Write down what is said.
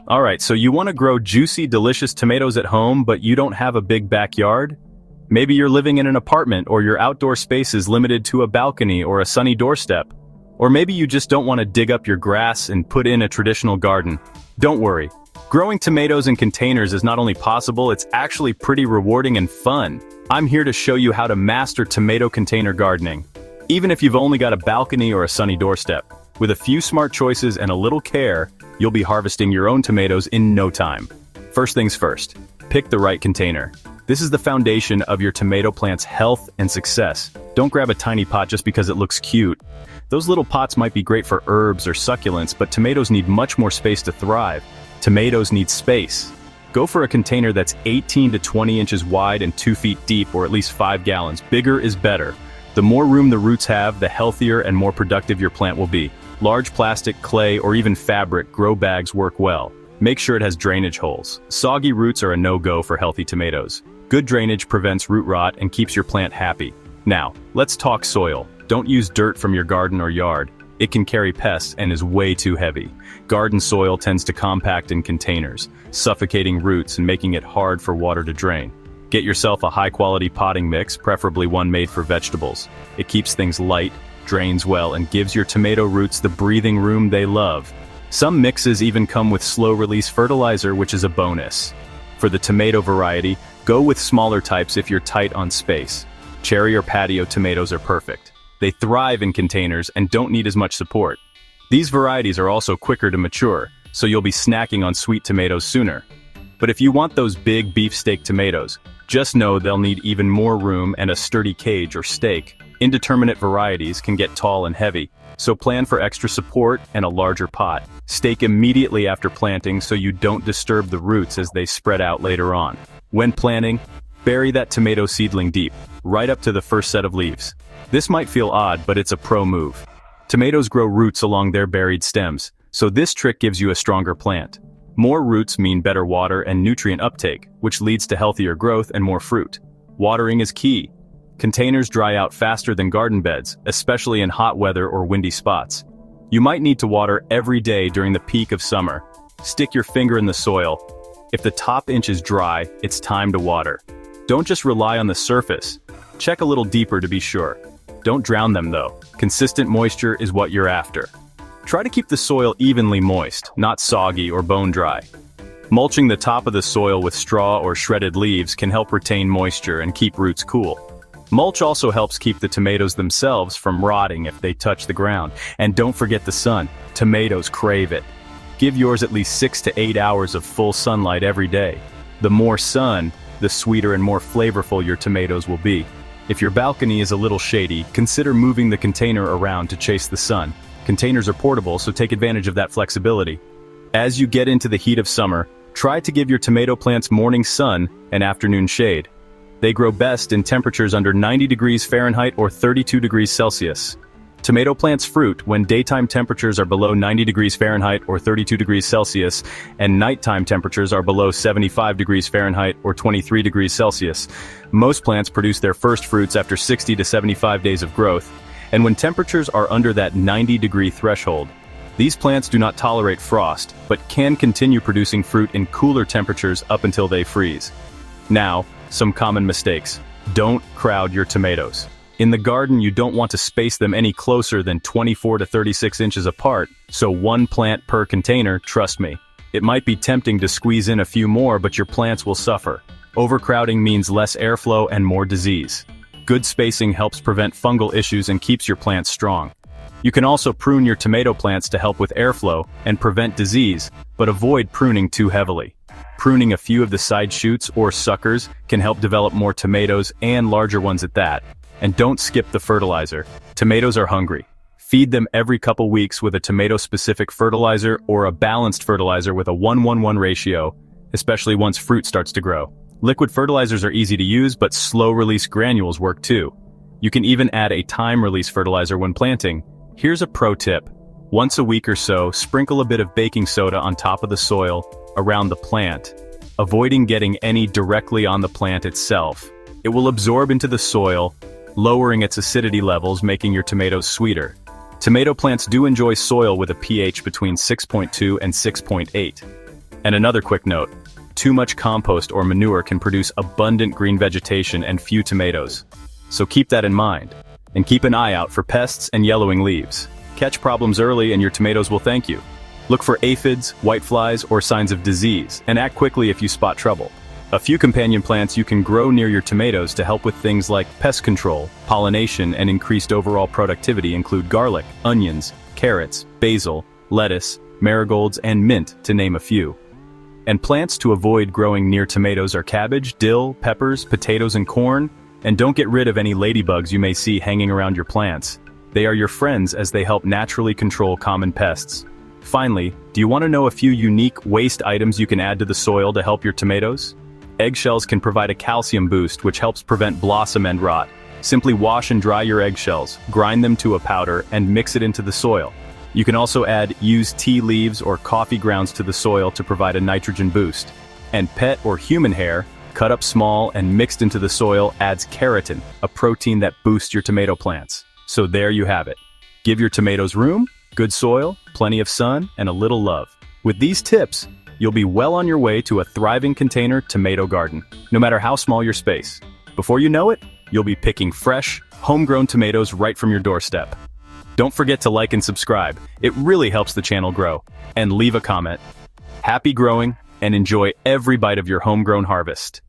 Alright, so you want to grow juicy, delicious tomatoes at home, but you don't have a big backyard? Maybe you're living in an apartment or your outdoor space is limited to a balcony or a sunny doorstep. Or maybe you just don't want to dig up your grass and put in a traditional garden. Don't worry. Growing tomatoes in containers is not only possible, it's actually pretty rewarding and fun. I'm here to show you how to master tomato container gardening. Even if you've only got a balcony or a sunny doorstep, with a few smart choices and a little care, you'll be harvesting your own tomatoes in no time. First things first, pick the right container. This is the foundation of your tomato plant's health and success. Don't grab a tiny pot just because it looks cute. Those little pots might be great for herbs or succulents, but tomatoes need much more space to thrive. Tomatoes need space. Go for a container that's 18 to 20 inches wide and 2 feet deep, or at least 5 gallons. Bigger is better. The more room the roots have, the healthier and more productive your plant will be. Large plastic, clay, or even fabric grow bags work well. Make sure it has drainage holes. Soggy roots are a no-go for healthy tomatoes. Good drainage prevents root rot and keeps your plant happy. Now, let's talk soil. Don't use dirt from your garden or yard. It can carry pests and is way too heavy. Garden soil tends to compact in containers, suffocating roots and making it hard for water to drain. Get yourself a high-quality potting mix, preferably one made for vegetables. It keeps things light, drains well, and gives your tomato roots the breathing room they love. Some mixes even come with slow-release fertilizer, which is a bonus. For the tomato variety, go with smaller types if you're tight on space. Cherry or patio tomatoes are perfect. They thrive in containers and don't need as much support. These varieties are also quicker to mature, so you'll be snacking on sweet tomatoes sooner. But if you want those big beefsteak tomatoes, just know they'll need even more room and a sturdy cage or stake. Indeterminate varieties can get tall and heavy, so plan for extra support and a larger pot. Stake immediately after planting so you don't disturb the roots as they spread out later on. When planting, bury that tomato seedling deep, right up to the first set of leaves. This might feel odd, but it's a pro move. Tomatoes grow roots along their buried stems, so this trick gives you a stronger plant. More roots mean better water and nutrient uptake, which leads to healthier growth and more fruit. Watering is key. Containers dry out faster than garden beds, especially in hot weather or windy spots. You might need to water every day during the peak of summer. Stick your finger in the soil. If the top inch is dry, it's time to water. Don't just rely on the surface. Check a little deeper to be sure. Don't drown them though. Consistent moisture is what you're after. Try to keep the soil evenly moist, not soggy or bone dry. Mulching the top of the soil with straw or shredded leaves can help retain moisture and keep roots cool. Mulch also helps keep the tomatoes themselves from rotting if they touch the ground. And don't forget the sun. Tomatoes crave it. Give yours at least 6 to 8 hours of full sunlight every day. The more sun, the sweeter and more flavorful your tomatoes will be. If your balcony is a little shady, consider moving the container around to chase the sun. Containers are portable, so take advantage of that flexibility. As you get into the heat of summer, try to give your tomato plants morning sun and afternoon shade. They grow best in temperatures under 90 degrees Fahrenheit or 32 degrees Celsius. Tomato plants fruit when daytime temperatures are below 90 degrees Fahrenheit or 32 degrees Celsius, and nighttime temperatures are below 75 degrees Fahrenheit or 23 degrees Celsius. Most plants produce their first fruits after 60 to 75 days of growth, and when temperatures are under that 90-degree threshold. These plants do not tolerate frost, but can continue producing fruit in cooler temperatures up until they freeze. Now, some common mistakes. Don't crowd your tomatoes. In the garden, you don't want to space them any closer than 24 to 36 inches apart, so one plant per container, trust me. It might be tempting to squeeze in a few more, but your plants will suffer. Overcrowding means less airflow and more disease. Good spacing helps prevent fungal issues and keeps your plants strong. You can also prune your tomato plants to help with airflow and prevent disease, but avoid pruning too heavily. Pruning a few of the side shoots or suckers can help develop more tomatoes and larger ones at that. And don't skip the fertilizer. Tomatoes are hungry. Feed them every couple weeks with a tomato-specific fertilizer or a balanced fertilizer with a 1:1:1 ratio, especially once fruit starts to grow. Liquid fertilizers are easy to use, but slow-release granules work too. You can even add a time-release fertilizer when planting. Here's a pro tip. Once a week or so, sprinkle a bit of baking soda on top of the soil around the plant, avoiding getting any directly on the plant itself. It will absorb into the soil, lowering its acidity levels, making your tomatoes sweeter. Tomato plants do enjoy soil with a pH between 6.2 and 6.8. And another quick note, too much compost or manure can produce abundant green vegetation and few tomatoes. So keep that in mind, and keep an eye out for pests and yellowing leaves. Catch problems early and your tomatoes will thank you. Look for aphids, whiteflies, or signs of disease, and act quickly if you spot trouble. A few companion plants you can grow near your tomatoes to help with things like pest control, pollination, and increased overall productivity include garlic, onions, carrots, basil, lettuce, marigolds, and mint, to name a few. And plants to avoid growing near tomatoes are cabbage, dill, peppers, potatoes, and corn. And don't get rid of any ladybugs you may see hanging around your plants. They are your friends as they help naturally control common pests. Finally, do you want to know a few unique waste items you can add to the soil to help your tomatoes? Eggshells can provide a calcium boost which helps prevent blossom end rot. Simply wash and dry your eggshells, grind them to a powder, and mix it into the soil. You can also add used tea leaves or coffee grounds to the soil to provide a nitrogen boost. And pet or human hair, cut up small and mixed into the soil, adds keratin, a protein that boosts your tomato plants. So there you have it. Give your tomatoes room, good soil, plenty of sun, and a little love. With these tips, you'll be well on your way to a thriving container tomato garden, no matter how small your space. Before you know it, you'll be picking fresh, homegrown tomatoes right from your doorstep. Don't forget to like and subscribe. It really helps the channel grow. And leave a comment. Happy growing, and enjoy every bite of your homegrown harvest.